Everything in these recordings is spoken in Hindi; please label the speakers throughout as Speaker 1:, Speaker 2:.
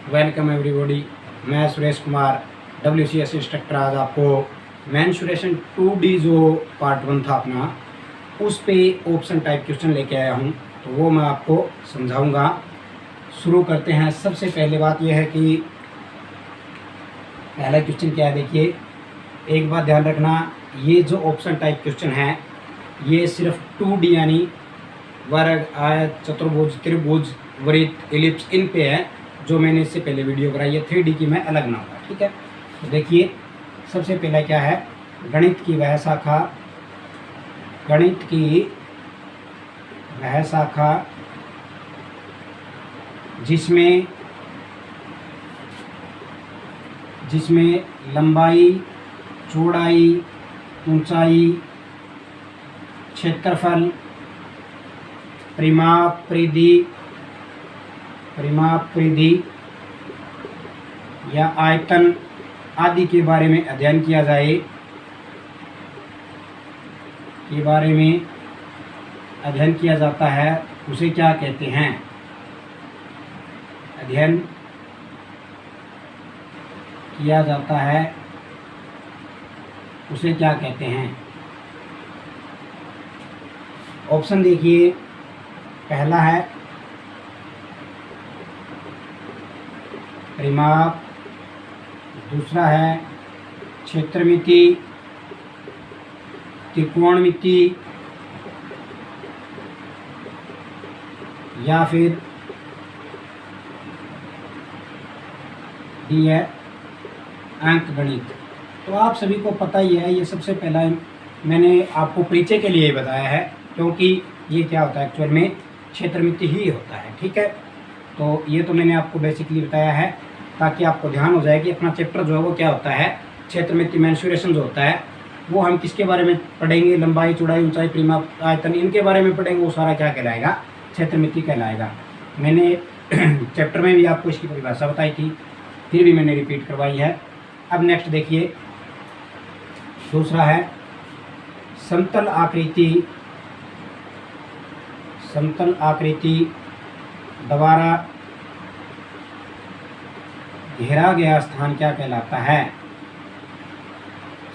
Speaker 1: Welcome everybody. मैं सुरेश कुमार WCS इंस्ट्रक्टर। आज आपको मेंसुरेशन 2D जो पार्ट 1 था अपना, उस पे ऑप्शन टाइप क्वेश्चन लेके आया हूँ, तो वो मैं आपको समझाऊंगा। शुरू करते हैं। सबसे पहले बात यह है कि पहला क्वेश्चन क्या है। देखिए, एक बात ध्यान रखना, ये जो ऑप्शन टाइप क्वेश्चन है ये सिर्फ 2D यानी वर्ग, आयत, चतुर्भुज, त्रिभुज, वृत्त, एलिप्स इन पे है, जो मैंने इससे पहले वीडियो बनाई है 3D की मैं अलग बनाऊंगा। ठीक है, तो देखिए सबसे पहला क्या है, गणित की वह शाखा, गणित की वह शाखा जिसमें लंबाई, चौड़ाई, ऊंचाई, क्षेत्रफल, परिमाप, परिधि या आयतन आदि के बारे में अध्ययन किया जाए, के बारे में अध्ययन किया जाता है, उसे क्या कहते हैं। अध्ययन किया जाता है उसे क्या कहते हैं। ऑप्शन देखिए, पहला है परिमाप, दूसरा है क्षेत्रमिति, त्रिकोणमिति, या फिर डी है अंकगणित। तो आप सभी को पता ही है, ये सबसे पहला मैंने आपको परिचय के लिए बताया है, क्योंकि ये क्या होता है एक्चुअल में क्षेत्रमिति ही होता है। ठीक है, तो ये तो मैंने आपको बेसिकली बताया है ताकि आपको ध्यान हो जाए कि अपना चैप्टर जो है वो क्या होता है। क्षेत्रमिति मेंसुरेशन जो होता है वो हम किसके बारे में पढ़ेंगे, लंबाई, चौड़ाई, ऊंचाई, परिमाप, आयतन, इनके बारे में पढ़ेंगे, वो सारा क्या कहलाएगा, क्षेत्रमिति कहलाएगा। मैंने चैप्टर में भी आपको इसकी परिभाषा बताई थी, फिर भी मैंने रिपीट करवाई है। अब नेक्स्ट देखिए, दूसरा है समतल आकृति द्वारा घेरा गया स्थान क्या कहलाता है।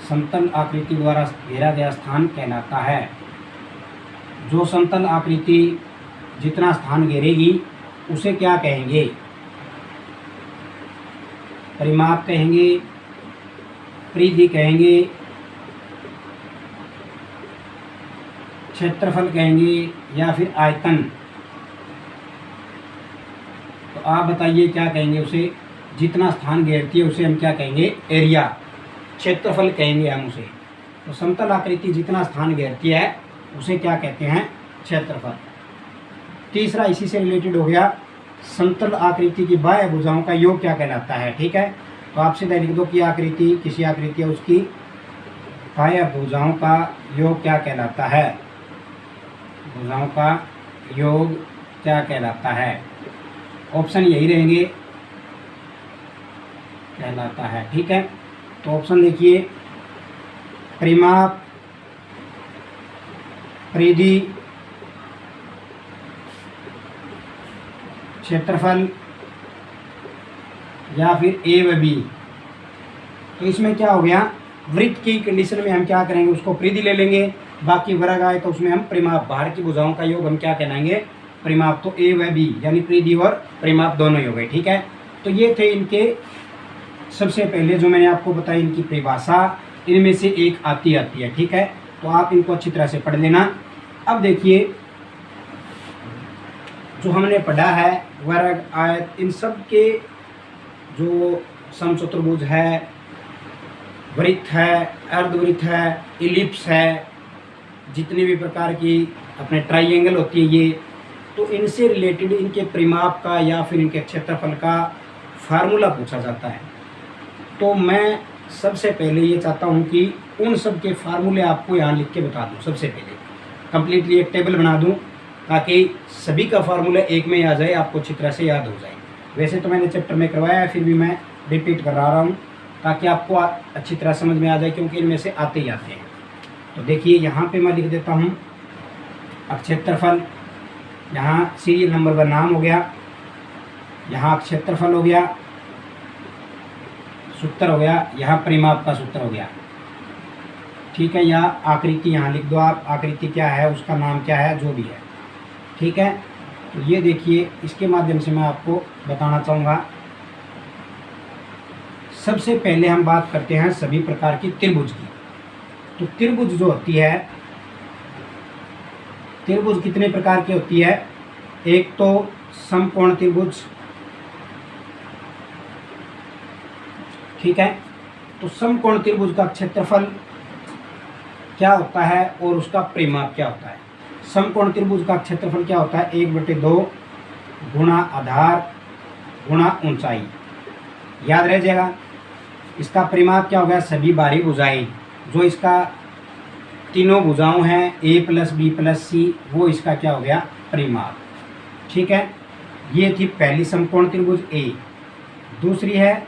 Speaker 1: समतल आकृति द्वारा घेरा गया स्थान कहलाता है। जो समतल आकृति जितना स्थान घेरेगी उसे क्या कहेंगे, परिमाप कहेंगे, परिधि कहेंगे, क्षेत्रफल कहेंगे, या फिर आयतन। तो आप बताइए क्या कहेंगे उसे। जितना स्थान घेरती है उसे हम क्या कहेंगे, एरिया, क्षेत्रफल कहेंगे हम उसे। तो समतल आकृति जितना स्थान घेरती है उसे क्या कहते हैं, क्षेत्रफल। तीसरा इसी से रिलेटेड हो गया, समतल आकृति की बाह्य भुजाओं का योग क्या कहलाता है। ठीक है, तो आप सीधा लिख दो कि आकृति, किसी आकृति है उसकी बाह्य भुजाओं का योग क्या कहलाता है, भुजाओं का योग क्या कहलाता है। ऑप्शन यही रहेंगे, कहलाता है। ठीक है, तो ऑप्शन देखिए, परिमाप, परिधि, क्षेत्रफल, या फिर ए व बी। तो इसमें क्या हो गया, वृत्त की कंडीशन में हम क्या करेंगे, उसको परिधि ले लेंगे, बाकी वर्ग आए तो उसमें हम परिमाप, बाहर की भुजाओं का योग हम क्या कहलाएंगे, परिमाप। तो ए व बी यानी परिधि और परिमाप दोनों ही हो गए। ठीक है, तो ये थे इनके सबसे पहले जो मैंने आपको बताई इनकी परिभाषा, इनमें से एक आती है। ठीक है, तो आप इनको अच्छी तरह से पढ़ लेना। अब देखिए, जो हमने पढ़ा है वर्ग, आयत, इन सब के जो समचतुर्भुज है, वृत्त है, अर्धवृत्त है, इलिप्स है, जितनी भी प्रकार की अपने ट्राइंगल होती है ये, तो इनसे रिलेटेड इनके परिमाप का या फिर इनके क्षेत्रफल का फार्मूला पूछा जाता है। तो मैं सबसे पहले ये चाहता हूँ कि उन सब के फार्मूले आपको यहाँ लिख के बता दूँ। सबसे पहले कंप्लीटली एक टेबल बना दूँ ताकि सभी का फार्मूला एक में आ जाए, आपको अच्छी तरह से याद हो जाए। वैसे तो मैंने चैप्टर में करवाया है, फिर भी मैं रिपीट कर रहा हूँ ताकि आपको अच्छी तरह समझ में आ जाए, क्योंकि इनमें से आते ही आते हैं। तो देखिए यहाँ पे मैं लिख देता हूँ अब क्षेत्रफल, यहाँ सीरियल नंबर का नाम हो गया, यहाँ क्षेत्रफल हो गया, सूत्र हो गया, यहाँ परिमाप का सूत्र हो गया। ठीक है, या आकृति यहाँ लिख दो आप, आकृति क्या है, उसका नाम क्या है, जो भी है। ठीक है, तो ये देखिए, इसके माध्यम से मैं आपको बताना चाहूँगा। सबसे पहले हम बात करते हैं सभी प्रकार की त्रिभुज की। तो त्रिभुज जो होती है, त्रिभुज कितने प्रकार की होती है? एक तो समकोण त्रिभुज, ठीक है। तो समकोण त्रिभुज का क्षेत्रफल क्या होता है और उसका परिमाप क्या होता है? समकोण त्रिभुज का क्षेत्रफल क्या होता है? 1/2 गुणा आधार गुणा ऊंचाई, याद रह जाएगा। इसका परिमाप क्या होगा? सभी बाहरी भुजाएं, जो इसका तीनों भुजाओं हैं a + b + c, वो इसका क्या हो गया? परिमाप। ठीक है, ये थी पहली समकोण त्रिभुज A। दूसरी है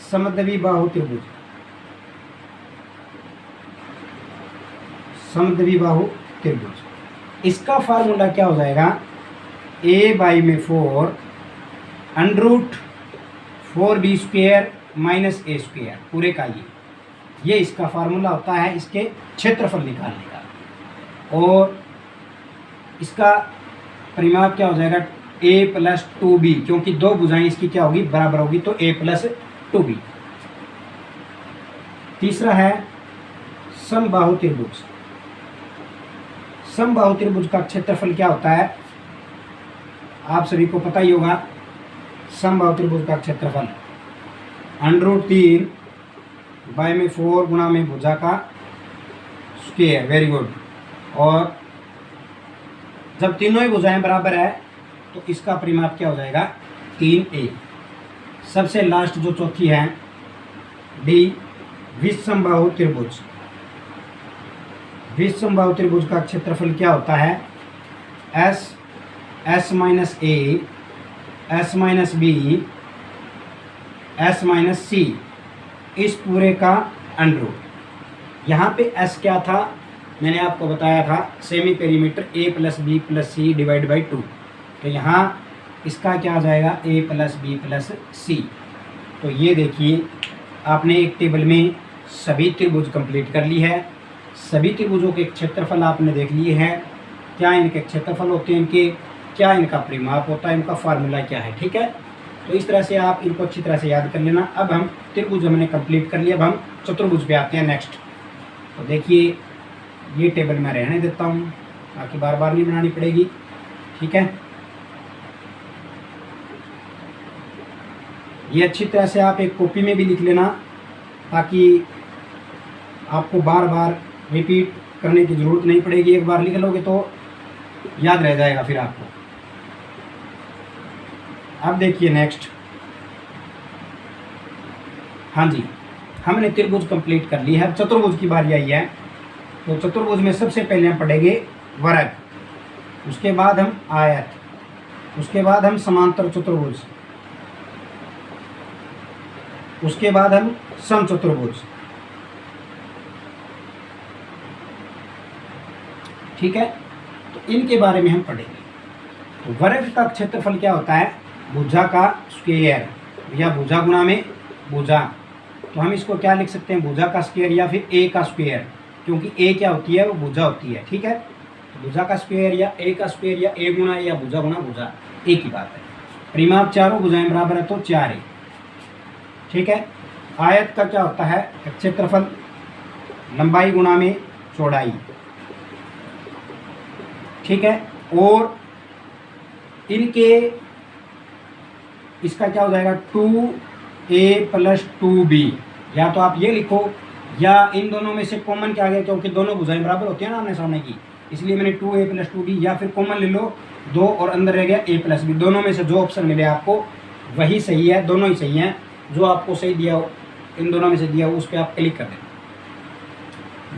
Speaker 1: समद्विबाहु त्रिभुज, समद्विबाहु त्रिभुज। इसका फार्मूला क्या हो जाएगा? a/4 √4b² - a², पूरे का ये इसका फार्मूला होता है इसके क्षेत्रफल निकालने का। और इसका परिमाप क्या हो जाएगा? a + 2b, क्योंकि दो भुजाएं इसकी क्या होगी? बराबर होगी, तो a + 2b। तीसरा है समबाहु त्रिभुज। समबाहु त्रिभुज का क्षेत्रफल क्या होता है? आप सभी को पता ही होगा। समबाहु त्रिभुज का क्षेत्रफल √3/4 गुणा में भुजा का स्क्वायर, वेरी गुड। और जब तीनों ही भुजाएं बराबर है तो इसका परिमाप क्या हो जाएगा? 3a। सबसे लास्ट जो चौथी है डी, विषमबाहु त्रिभुज। विषमबाहु त्रिभुज का क्षेत्रफल क्या होता है? s - a s - b s - c, इस पूरे का अंडर। यहाँ पे s क्या था? मैंने आपको बताया था semi perimeter a + b + c / 2। तो यहाँ इसका क्या आ जाएगा? a + b + c। तो ये देखिए, आपने एक टेबल में सभी त्रिभुज कंप्लीट कर ली है। सभी त्रिभुजों के क्षेत्रफल आपने देख लिए हैं, क्या इनके क्षेत्रफल होते हैं, इनके क्या इनका परिमाप होता है, इनका फार्मूला क्या है। ठीक है, तो इस तरह से आप इनको अच्छी तरह से याद कर लेना। अब हम त्रिभुज हमने कंप्लीट कर लिया, अब हम चतुर्भुज पे आते हैं नेक्स्ट। तो देखिए, ये टेबल मैं रहने देता हूँ ताकि बार बार नहीं बनानी पड़ेगी। ठीक है, ये अच्छी तरह से आप एक कॉपी में भी लिख लेना ताकि आपको बार बार रिपीट करने की ज़रूरत नहीं पड़ेगी। एक बार लिख लोगे तो याद रह जाएगा फिर आपको। अब देखिए नेक्स्ट। हाँ जी, हमने त्रिभुज कंप्लीट कर ली है, अब चतुर्भुज की बारी आई है। तो चतुर्भुज में सबसे पहले हम पढ़ेंगे वर्ग, उसके बाद हम आयत, उसके बाद हम समांतर चतुर्भुज, उसके बाद हम समचतुर्भुज। ठीक है, तो इनके बारे में हम पढ़ेंगे। तो वर्ग का क्षेत्रफल क्या होता है? भुजा का स्क्वायर, या भुजा गुणा में भुजा। तो हम इसको क्या लिख सकते हैं? भुजा का स्क्वायर या फिर a का स्क्वायर, क्योंकि a क्या होती है? वो भुजा होती है। ठीक है, तो भुजा का स्क्वायर या a का स्क्वायर या a गुणा या भुजा गुणा भुजा, एक ही बात है। परिमाप चारों भुजाएं बराबर है तो 4a। ठीक है, आयत का क्या होता है? क्षेत्रफल लंबाई गुणा में चौड़ाई। ठीक है, और इनके इसका क्या हो जाएगा? 2a + 2b। या तो आप ये लिखो, या इन दोनों में से कॉमन क्या आ गया, क्योंकि दोनों भुजाएं बराबर होती है ना आमने सामने की, इसलिए मैंने 2a + 2b, या फिर कॉमन ले लो 2 और अंदर रह गया a + b। दोनों में से जो ऑप्शन मिले आपको वही सही है, दोनों ही सही हैं। जो आपको सही दिया हो, इन दोनों में से दिया हो, उस पर आप क्लिक कर देना।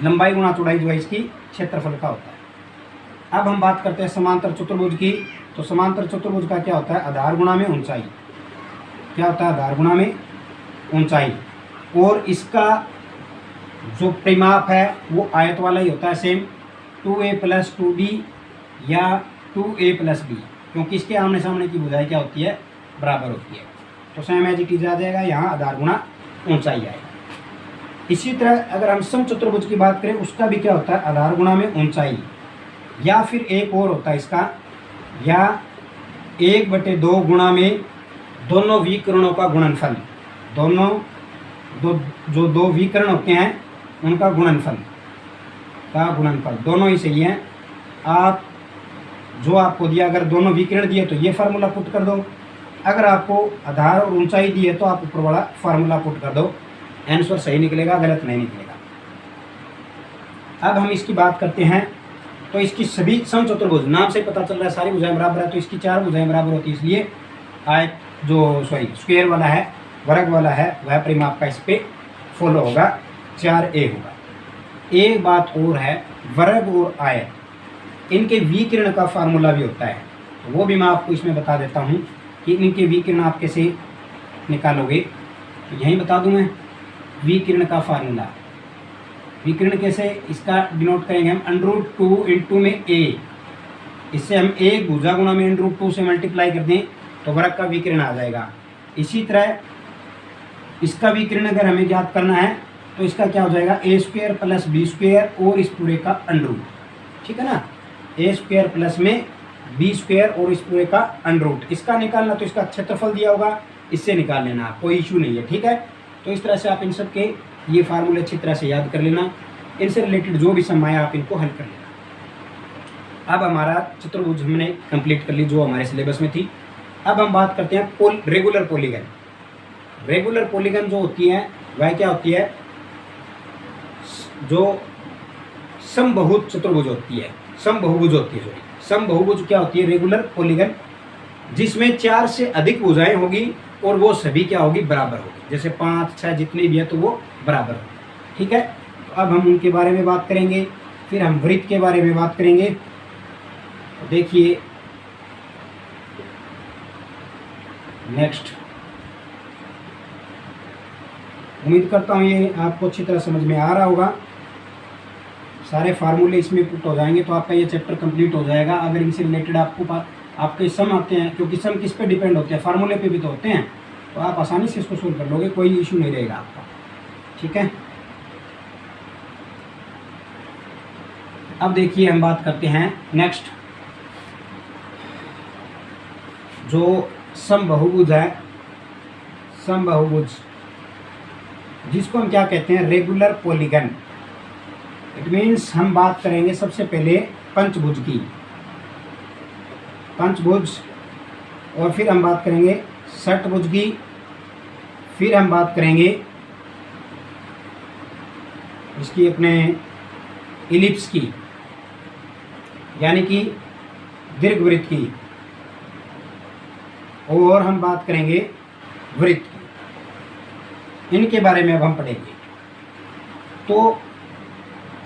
Speaker 1: लंबाई गुणा चौड़ाई जो है इसकी क्षेत्रफल का होता है। अब हम बात करते हैं समांतर चतुर्भुज की। तो समांतर चतुर्भुज का क्या होता है? आधार गुणा में ऊंचाई। क्या होता है? आधार गुणा में ऊंचाई। और इसका जो परिमाप है वो आयत वाला ही होता है, सेम 2a + 2b या 2a + b, क्योंकि इसके आमने सामने की भुजाएं क्या होती है? बराबर होती है। तो सेम एज इट इज आ जाएगा, यहाँ आधार गुणा ऊंचाई आएगा। इसी तरह अगर हम समचतुर्भुज की बात करें, उसका भी क्या होता है, आधार गुणा में ऊंचाई, या फिर एक और होता है इसका, या 1/2 गुणा में दोनों विकर्णों का गुणनफल, दोनों जो दो विकर्ण होते हैं उनका गुणनफल दोनों ही सही हैं। आप जो आपको दिया, अगर दोनों विकर्ण दिए तो ये फार्मूला पुट कर दो, अगर आपको आधार और ऊंचाई दी है तो आप ऊपर वाला फार्मूला पुट कर दो, आंसर सही निकलेगा, गलत नहीं निकलेगा। अब हम इसकी बात करते हैं, तो इसकी सभी समचतुर्भुज, नाम से पता चल रहा है सारी भुजाएं बराबर है, तो इसकी 4 भुजाएं बराबर होती है, इसलिए स्क्वायर वाला है, वर्ग वाला है, वह परिमाप का इस पे फॉलो होगा, 4a होगा। एक बात और है, वर्ग और आयत, इनके विकर्ण का फार्मूला भी होता है, तो वो भी मैं आपको इसमें बता देता हूँ कि इनके विकर्ण आप कैसे निकालोगे। तो यहीं बता दूँ मैं विकर्ण का फार्मूला। विकर्ण कैसे, इसका डिनोट करेंगे हम √2 इंटू में a, इससे हम एक भुजा गुणा में √2 से मल्टीप्लाई कर दें तो वर्ग का विकर्ण आ जाएगा। इसी तरह इसका विकर्ण अगर हमें ज्ञात करना है तो इसका क्या हो जाएगा, a² + b² और इस पूरे का अंडर, ठीक है ना, a² प्लस में b² और इस पूरे का अंडर। इसका निकालना तो इसका क्षेत्रफल दिया होगा, इससे निकाल लेना, कोई इशू नहीं है, ठीक है। तो इस तरह से आप इन सब के ये फार्मूले अच्छी तरह से याद कर लेना, इनसे रिलेटेड जो भी सम आए आप इनको हल कर लेना। अब हमारा चतुर्भुज हमने कंप्लीट कर ली जो हमारे सिलेबस में थी। अब हम बात करते हैं रेगुलर पॉलीगन। रेगुलर पॉलीगन जो होती है वह क्या होती है, जो समबाहु चतुर्भुज होती है, समबाहुभुज क्या होती है, रेगुलर पॉलीगन, जिसमें 4 से अधिक भुजाएं होगी और वो सभी क्या होगी, बराबर होगी, जैसे 5, 6 जितनी भी है तो वो बराबर होगी, ठीक है। तो अब हम उनके बारे में बात करेंगे, फिर हम वृत्त के बारे में बात करेंगे। तो देखिए नेक्स्ट, उम्मीद करता हूँ ये आपको अच्छी तरह समझ में आ रहा होगा, सारे फार्मूले इसमें पुट हो जाएंगे तो आपका ये चैप्टर कंप्लीट हो जाएगा। अगर इनसे रिलेटेड आपके सम आते हैं, क्योंकि सम किस पे डिपेंड होते हैं, फार्मूले पे भी तो होते हैं, तो आप आसानी से इसको सोल्व कर लोगे, कोई इशू नहीं रहेगा आपका, ठीक है। अब देखिए हम बात करते हैं नेक्स्ट, जो समबाहुभुज है, समबाहुभुज जिसको हम क्या कहते हैं, रेगुलर पॉलीगन। इट मीन्स हम बात करेंगे सबसे पहले पंचभुज की, पंचभुज, और फिर हम बात करेंगे षटभुज की, फिर हम बात करेंगे इसकी अपने इलिप्स की, यानी कि दीर्घवृत्त की, और हम बात करेंगे वृत्त की। इनके बारे में अब हम पढ़ेंगे। तो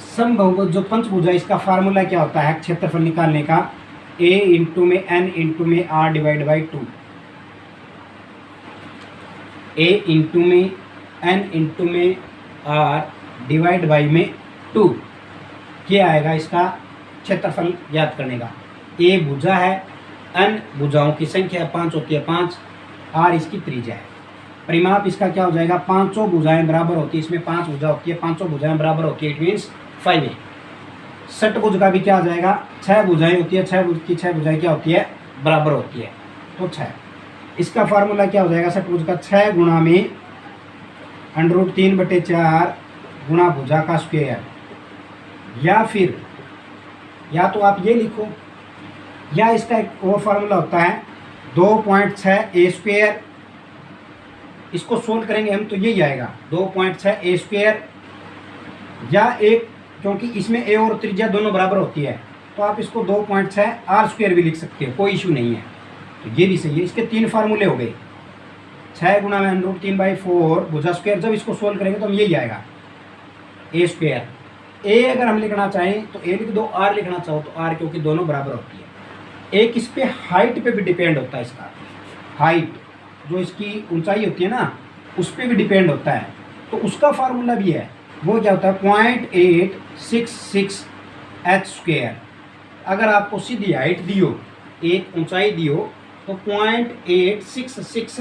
Speaker 1: समबाहुभुज जो पंचभुज है, इसका फार्मूला क्या होता है क्षेत्रफल निकालने का, a इंटू में n इंटू में r divide by 2, a into में n इंटू में r डिवाइड बाई में 2, क्या आएगा इसका क्षेत्रफल याद करने का। a भुजा है, n भुजाओं की संख्या 5 होती है, 5, r इसकी त्रिज्या है। परिमाप इसका क्या हो जाएगा, 5 भुजाएं बराबर होती है, इसमें 5 भुजा होती है, 5 भुजाएं बराबर होती है, इट मीन्स 5a। षटभुज का भी क्या आ जाएगा, 6 भुजाएं होती है, 6 भुज की 6 भुजाएं क्या होती है, बराबर होती है, तो 6। इसका फार्मूला क्या हो जाएगा षटभुज का, 6 गुणा में √3/4 गुणा भुजा का स्क्वायर, या फिर या तो आप ये लिखो, या इसका एक और फार्मूला होता है 2.6a²। इसको सोल्व करेंगे हम तो यही आएगा 2.6a², या एक, क्योंकि इसमें a और त्रिज्या दोनों बराबर होती है तो आप इसको 2.6r² भी लिख सकते हो, कोई इशू नहीं है, तो ये भी सही है। इसके 3 फार्मूले हो गए, 6 गुणा में √3/4 भुजा स्क्वायर, जब इसको सोल्व करेंगे तो हम यही आएगा a²। a अगर हम लिखना चाहें तो a लिख दो, r लिखना चाहो तो r, क्योंकि दोनों बराबर होती है। एक इस पे हाइट पे भी डिपेंड होता है, इसका हाइट जो इसकी ऊंचाई होती है ना, उस पर भी डिपेंड होता है, तो उसका फार्मूला भी है, वो क्या होता है 0.866h²। अगर आपको सीधी हाइट दी हो, एक ऊंचाई दी हो, तो 0.866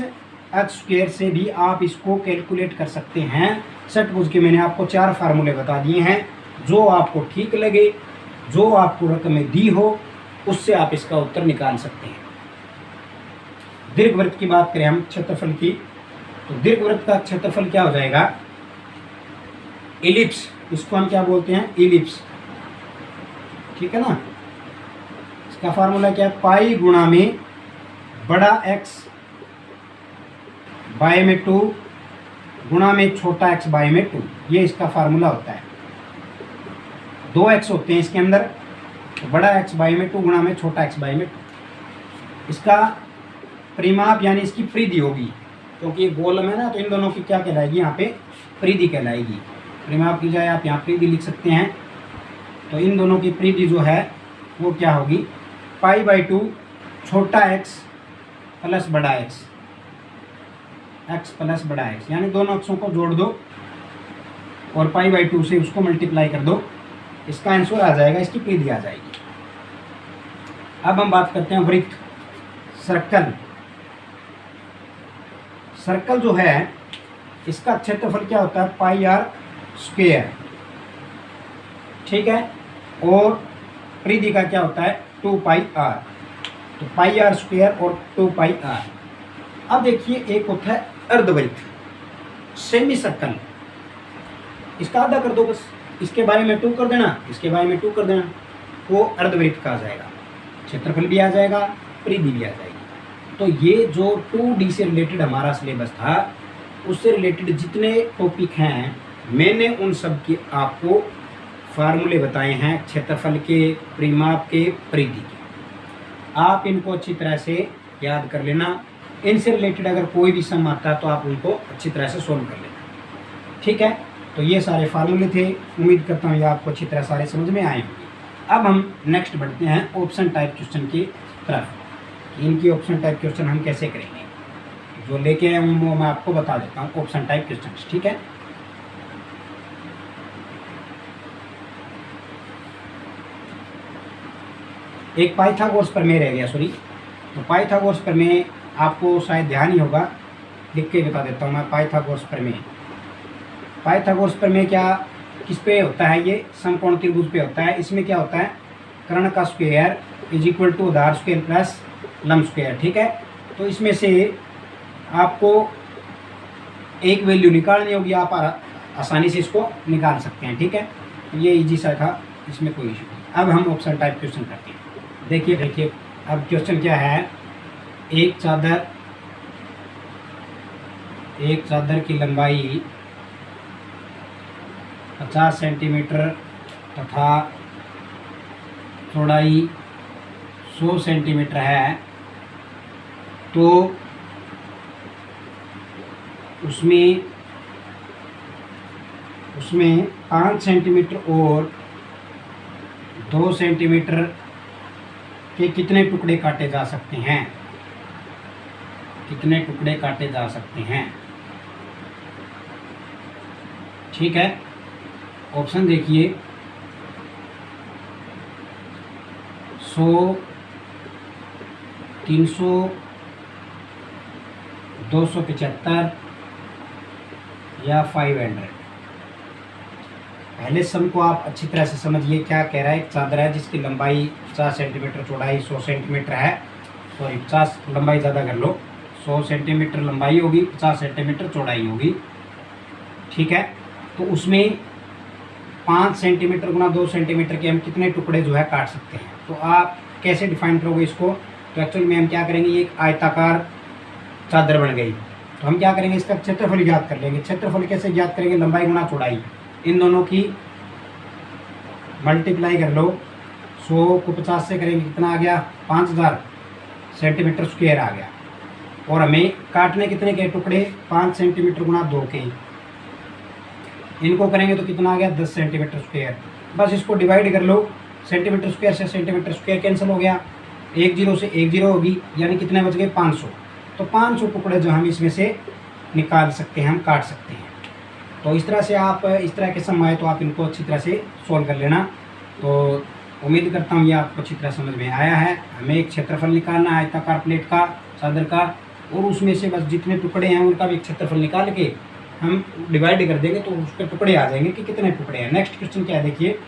Speaker 1: एच स्क्वायर से भी आप इसको कैलकुलेट कर सकते हैं। षटभुज के मैंने आपको 4 फार्मूले बता दिए हैं, जो आपको ठीक लगे, जो आपको रकमें दी हो, उससे आप इसका उत्तर निकाल सकते हैं। दीर्घवृत्त की बात करें हम क्षेत्रफल की, तो दीर्घवृत्त का क्षेत्रफल क्या हो जाएगा, इलिप्स, इसको हम क्या बोलते हैं, इलिप्स, ठीक है ना। इसका फार्मूला क्या है, पाई गुणा में बड़ा एक्स बाय में 2 गुणा में छोटा एक्स बाय में 2, ये इसका फार्मूला होता है। 2 एक्स होते हैं इसके अंदर, तो बड़ा एक्स बाय में 2 गुणा में छोटा एक्स बाय में 2। इसका परिमाप यानी इसकी परिधि होगी, क्योंकि ये गोलम है ना, तो इन दोनों की क्या कहलाएगी, यहाँ पे परिधि कहलाएगी। परिमाप की जाए आप यहाँ परिधि लिख सकते हैं, तो इन दोनों की परिधि जो है वो क्या होगी, पाई बाई 2 छोटा एक्स प्लस बड़ा एक्स, एक्स प्लस बड़ा एक्स, यानी दोनों अक्षों को जोड़ दो और पाई बाई 2 से उसको मल्टीप्लाई कर दो, इसका आंसर आ जाएगा, इसकी परिधि आ जाएगी। अब हम बात करते हैं वृत्त, सर्कल। सर्कल जो है इसका क्षेत्रफल क्या होता है, पाई आर स्क्वायर, ठीक है, और परिधि का क्या होता है, 2 पाई आर, तो पाई आर स्क्वायर और 2 पाई आर। अब देखिए एक होता है अर्धवृत्त, सेमी सर्कल, इसका आधा कर दो बस, इसके बारे में 2 कर देना, इसके बारे में 2 कर देना, वो अर्धवृत्त का आ जाएगा, क्षेत्रफल भी आ जाएगा, परिधि भी आ जाएगी। तो ये जो 2D से रिलेटेड हमारा सिलेबस था, उससे रिलेटेड जितने टॉपिक हैं, मैंने उन सब के आपको फार्मूले बताए हैं, क्षेत्रफल के, परिमाप के, परिधि के। आप इनको अच्छी तरह से याद कर लेना। इनसे रिलेटेड अगर कोई भी सम आता है तो आप उनको अच्छी तरह से सोल्व कर लेना, ठीक है। तो ये सारे फार्मूले थे, उम्मीद करता हूँ ये आपको अच्छी तरह सारे समझ में आए होंगे। अब हम नेक्स्ट बढ़ते हैं ऑप्शन टाइप क्वेश्चन की तरफ। इनकी ऑप्शन टाइप क्वेश्चन हम कैसे करेंगे, जो लेके आए वो मैं आपको बता देता हूँ, ऑप्शन टाइप क्वेश्चन, ठीक है। एक पाइथागोरस प्रमेय रह गया, सॉरी, तो पाइथागोरस प्रमेय आपको शायद ध्यान ही होगा, लिख के बता देता हूँ मैं। पाइथागोरस प्रमेय, पाइथागोरस प्रमेय क्या, किस पे होता है, ये समकोण त्रिभुज पे होता है। इसमें क्या होता है, कर्ण का स्क्वायर इज इक्वल टू आधार स्क्वायर प्लस लंब स्क्वायर, ठीक है। तो इसमें से आपको एक वैल्यू निकालनी होगी, आप आसानी से इसको निकाल सकते हैं, ठीक है। ये इजी सा था, इसमें कोई इशू नहीं। अब हम ऑप्शन टाइप क्वेश्चन करते हैं। देखिए अब क्वेश्चन क्या है, एक चादर की लंबाई 50 सेंटीमीटर तथा चौड़ाई 100 सेंटीमीटर है, तो उसमें 5 सेंटीमीटर और 2 सेंटीमीटर के कितने टुकड़े काटे जा सकते हैं, कितने टुकड़े काटे जा सकते हैं, ठीक है। ऑप्शन देखिए, 100, 300, 275 या 500। पहले सम को आप अच्छी तरह से समझिए, क्या कह रहा है। एक चादर है जिसकी लंबाई 50 सेंटीमीटर, चौड़ाई 100 सेंटीमीटर है, सॉरी 50 लंबाई ज़्यादा कर लो, 100 सेंटीमीटर लंबाई होगी, 50 सेंटीमीटर चौड़ाई होगी, ठीक है। तो उसमें 5 सेंटीमीटर गुना 2 सेंटीमीटर के हम कितने टुकड़े जो है काट सकते हैं। तो आप कैसे डिफाइन करोगे इसको, तो एक्चुअली में हम क्या करेंगे, ये एक आयताकार चादर बन गई, तो हम क्या करेंगे, इसका क्षेत्रफल ज्ञात कर लेंगे। क्षेत्रफल कैसे ज्ञात करेंगे, लंबाई गुना चौड़ाई, इन दोनों की मल्टीप्लाई कर लो, 100 को 50 से करेंगे, कितना आ गया, 5000 सेंटीमीटर स्क्वायर आ गया। और हमें काटने कितने के टुकड़े, 5 सेंटीमीटर गुना 2 के, इनको करेंगे तो कितना आ गया, 10 सेंटीमीटर स्क्वायर। बस इसको डिवाइड कर लो, सेंटीमीटर स्क्वायर से सेंटीमीटर स्क्वायर कैंसिल हो गया, 1 0 से 1 0 होगी, यानी कितने बच गए, 500। तो 500 टुकड़े जो हम इसमें से निकाल सकते हैं, हम काट सकते हैं। तो इस तरह से आप इस तरह के सम आए तो आप इनको अच्छी तरह से सॉल्व कर लेना। तो उम्मीद करता हूँ ये आपको अच्छी तरह समझ में आया है। हमें एक क्षेत्रफल निकालना है आयताकार प्लेट का, चादर का, और उसमें से बस जितने टुकड़े हैं उनका भी एक क्षेत्रफल निकाल के हम डिवाइड कर देंगे तो उसके टुकड़े आ जाएंगे कि कितने टुकड़े हैं। नेक्स्ट क्वेश्चन क्या है, देखिए,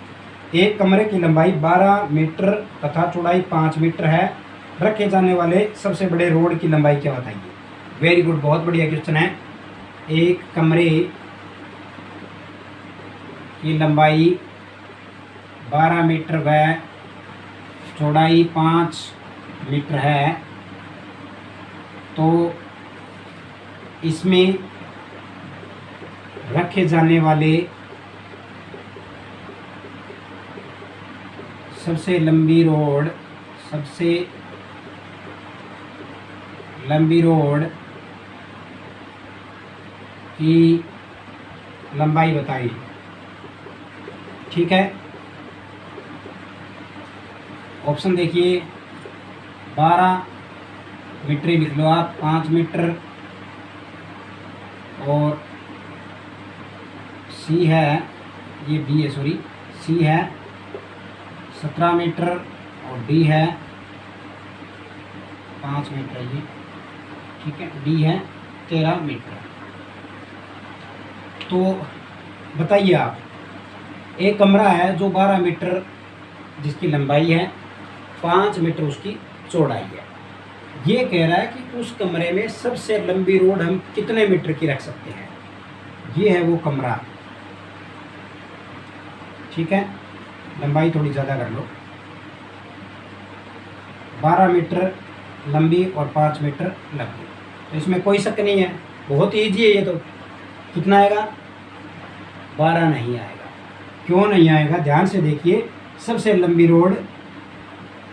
Speaker 1: एक कमरे की लंबाई 12 मीटर तथा चौड़ाई 5 मीटर है, रखे जाने वाले सबसे बड़े रोड की लंबाई क्या बताइए। वेरी गुड, बहुत बढ़िया क्वेश्चन है। एक कमरे की लंबाई 12 मीटर व चौड़ाई 5 मीटर है, तो इसमें रखे जाने वाले सबसे लंबी रोड की लंबाई बताइए। ठीक है, ऑप्शन देखिए, 12 मीटर ही लिख लो आप, 5 मीटर, और सी है, ये बी है, सॉरी, सी है 17 मीटर और डी है 5 मीटर, ये ठीक है, डी है 13 मीटर। तो बताइए आप, एक कमरा है जो 12 मीटर जिसकी लंबाई है, 5 मीटर उसकी चौड़ाई है। ये कह रहा है कि उस कमरे में सबसे लंबी रोड हम कितने मीटर की रख सकते हैं। ये है वो कमरा, ठीक है, लंबाई थोड़ी ज़्यादा कर लो, 12 मीटर लंबी और 5 मीटर लंबी। तो इसमें कोई शक नहीं है, बहुत ईजी है ये तो। कितना आएगा? 12 नहीं आएगा। क्यों नहीं आएगा? ध्यान से देखिए, सबसे लंबी रोड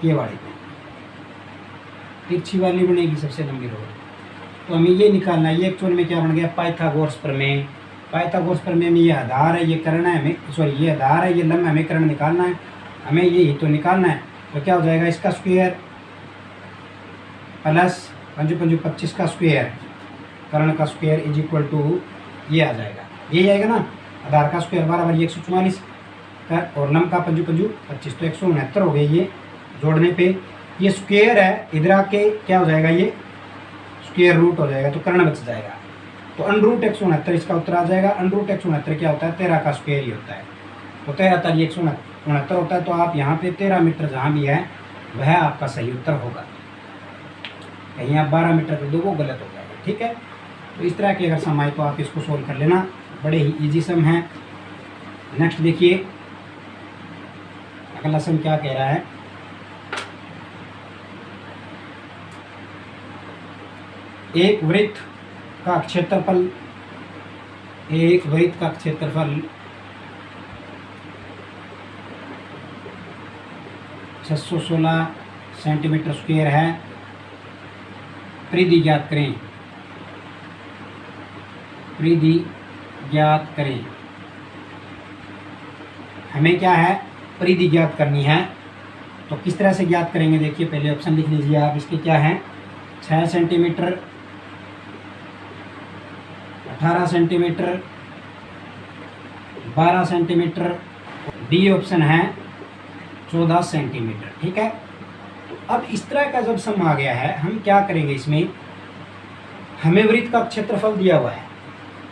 Speaker 1: ये वाली तिरछी वाली बनेगी सबसे लंबी रोड। तो हमें ये निकालना है, ये एक्चुअल में क्या बन गया, पाइथागोरस प्रमेय। पाइथागोरस प्रमेय में ये आधार है, ये कर्ण है, हमें सॉरी ये आधार है, ये लंब, हमें कर्ण निकालना है, हमें ये ही तो निकालना है। तो क्या हो जाएगा, इसका स्क्वायर प्लस 5 5 25 का स्क्वायर, कर्ण का स्क्वायर इज इक्वल टू ये आ जाएगा, यही आएगा ना, आधार का स्क्वायर बराबर 144 और लंब का 5 5 25, तो 169 हो गई। ये जोड़ने पे ये स्क्वायर है, इधर आके क्या हो जाएगा, ये स्क्वायर रूट हो जाएगा, तो कर्ण बच जाएगा। तो √ 169 इसका उत्तर आ जाएगा। √ 169 क्या होता है, 13 का स्क्वायर ही होता है। तो 13 तारी 169 होता है। तो आप यहाँ पे 13 मीटर जहाँ भी है वह आपका सही उत्तर होगा। कहीं आप 12 मीटर कर दो वो गलत हो जाएगा। ठीक है, तो इस तरह के अगर सम आए तो आप इसको सोल्व कर लेना, बड़े ही ईजी सम है। नेक्स्ट देखिए, अगला सम क्या कह रहा है, एक वृत्त का क्षेत्रफल 616 सेंटीमीटर स्क्वायर है। परिधि ज्ञात करें, परिधि ज्ञात करें। हमें क्या है, परिधि ज्ञात करनी है। तो किस तरह से ज्ञात करेंगे, देखिए पहले ऑप्शन लिख लीजिए आप। इसके क्या है, 6 centimetre, 18 centimetre, 12 centimetre, D option है 14 सेंटीमीटर। ठीक है, तो अब इस तरह का जब सम आ गया है, हम क्या करेंगे, इसमें हमें वृत्त का क्षेत्रफल दिया हुआ है।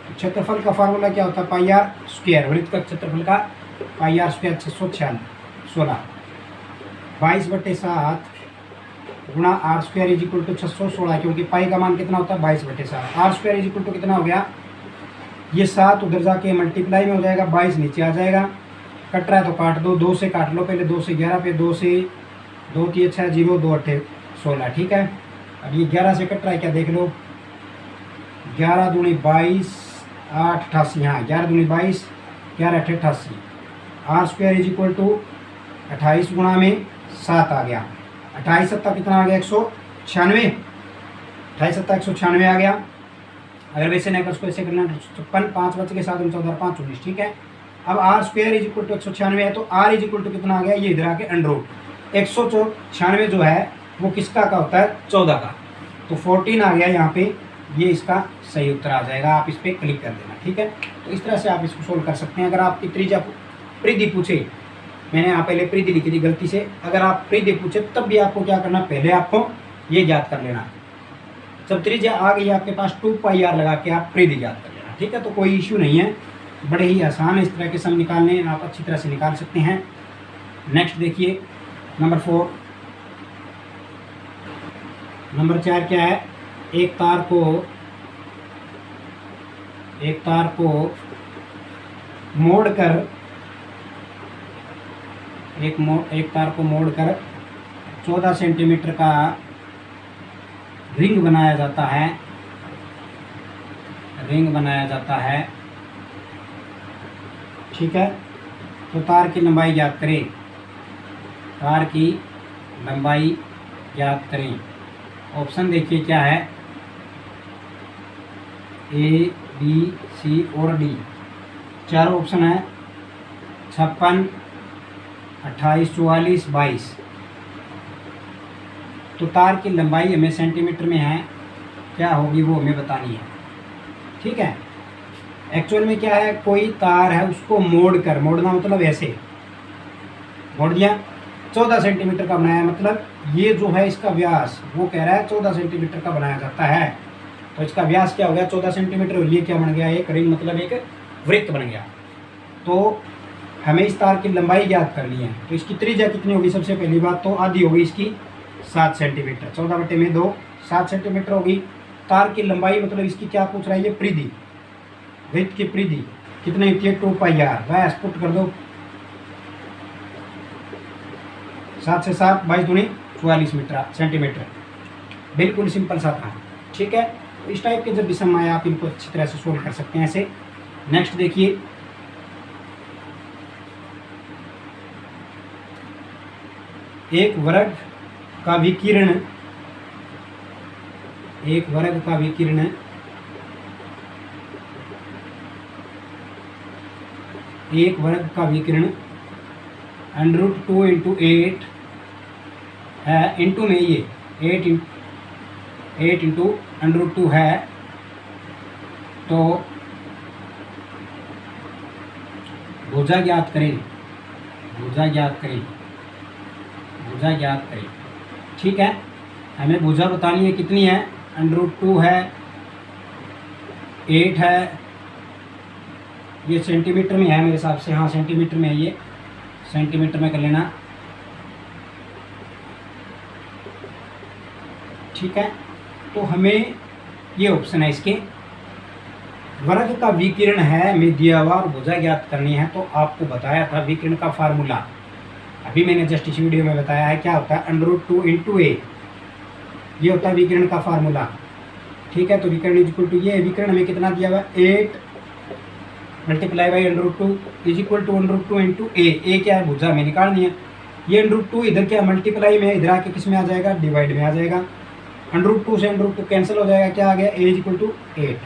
Speaker 1: क्षेत्रफल का फार्मूला क्या होता है, पाई आर स्क्वायर। वृत्त का क्षेत्रफल का पाई आर स्क्वायर 616 22/7 गुणा r square is equal to 616, क्योंकि पाई का मान कितना होता है 22/7। R square is equal to कितना हो गया, ये 7 उधर जाके मल्टीप्लाई में हो जाएगा, 22 नीचे आ जाएगा। कट रहा है तो काट दो, 2 से काट लो पहले, 2 से 11 पे, 2 से 2 3 6 0 2 8 16। ठीक है, अब ये 11 से कट रहा है, क्या देख लो, 11 दूनी 22 8 88, हाँ 11 दूनी 22 11 8 88। R square is equal to 28 गुणा में 7 आ गया, 28 7 कितना आ गया, 196, 28 7 196 आ गया। अगर वैसे नहीं कर उसको ऐसे करना, 56 5 बच के 7 14 5 19। ठीक है, अब r square is equal to 196 है, तो आर इज इक्वल टू कितना आ गया, ये इधर आके √ 196 जो है वो किसका का होता है, 14 का। तो 14 आ गया यहाँ पे, ये इसका सही उत्तर आ जाएगा। आप इस पर क्लिक कर देना। ठीक है, तो इस तरह से आप इसको सोल्व कर सकते हैं। अगर आपकी त्रिज्या परिधि पूछे मैंने यहाँ पहले परिधि लिखी थी गलती से। अगर आप परिधि पूछे तब भी आपको क्या करना, पहले आपको ये याद कर लेना। जब त्रिज्या आ गई आपके पास 2πr लगा के आप परिधि याद कर लेना, ठीक है। तो कोई इश्यू नहीं है, बड़े ही आसान है इस तरह के सम निकालने, आप अच्छी तरह से निकाल सकते हैं। नेक्स्ट देखिए नंबर 4। नंबर 4 क्या है, एक तार को मोड़कर एक तार को मोड़कर 14 सेंटीमीटर का रिंग बनाया जाता है, ठीक है। तो तार की लंबाई ज्ञात करें। ऑप्शन देखिए क्या है, A, B, C और D। 4 ऑप्शन है, 56, 28, 44, 22। तो तार की लंबाई हमें सेंटीमीटर में है, क्या होगी वो हमें बतानी है, ठीक है। एक्चुअल में क्या है, कोई तार है उसको मोड़ना मतलब ऐसे मोड़ दिया, 14 सेंटीमीटर का बनाया, मतलब ये जो है इसका व्यास, वो कह रहा है 14 सेंटीमीटर का बनाया जाता है। तो इसका व्यास क्या हो गया, 14 सेंटीमीटर, और ये क्या बन गया, एक रिंग मतलब एक वृत्त बन गया। तो हमें इस तार की लंबाई ज्ञात करनी है। तो इसकी त्रिज्या कितनी होगी, सबसे पहली बात तो आधी होगी इसकी 7 सेंटीमीटर, 14/2 7 सेंटीमीटर होगी। तार की लंबाई मतलब इसकी क्या पूछ रहा है, ये परिधि, वृत्त की परिधि कितनी होती है, 2πr। व्यास पुट कर दो, 7 से 7 22 दूनी 44 सेंटीमीटर, बिल्कुल सिंपल सा था, ठीक है। तो इस टाइप के जब भी सम आए आप इनको अच्छी तरह से सोल्व कर सकते हैं ऐसे। नेक्स्ट देखिए, एक वर्ग का विकिरण √2 × 8 है, इंटू में ये 8 × √2 है। तो भुजा ज्ञात करें, ठीक है। हमें भुजा बतानी है, कितनी है, √2 है, 8 है, ये सेंटीमीटर में है मेरे हिसाब से, हाँ सेंटीमीटर में है, ये सेंटीमीटर में कर लेना, ठीक है। तो हमें ये ऑप्शन है इसके, वर्ग का विकिरण है में दिया हुआ और भुजा ज्ञात करनी है। तो आपको बताया था विकिरण का फार्मूला, अभी मैंने जस्ट इस वीडियो में बताया है, क्या होता है, √2 × a, ये होता है विकिरण का फार्मूला, ठीक है। तो विकिरण इक्वल टू, ये विकिरण हमें कितना दिया हुआ है, 8 × √2 √2 × a क्या है, भुजा में निकालनी है। ये √2 इधर क्या मल्टीप्लाई में, इधर आके किस में आ जाएगा, डिवाइड में आ जाएगा। √2 से √2 कैंसिल हो जाएगा, क्या आ गया, a 8।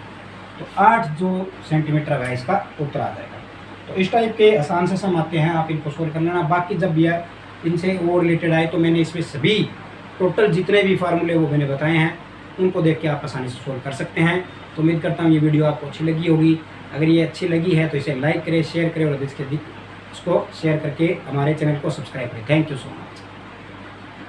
Speaker 1: तो 8 जो सेंटीमीटर है इसका उत्तर आ जाएगा। तो इस टाइप के आसान से सम आते हैं, आप इनको सोल्व कर लेना। बाकी जब भी इनसे वो रिलेटेड आए तो मैंने इसमें सभी टोटल जितने भी फार्मूले वो मैंने बताए हैं, उनको देख के आप आसानी से सोल्व कर सकते हैं। तो उम्मीद करता हूँ ये वीडियो आपको अच्छी लगी होगी। अगर ये अच्छी लगी है तो इसे लाइक करें, शेयर करें और इसको शेयर करके हमारे चैनल को सब्सक्राइब करें। Thank you so much.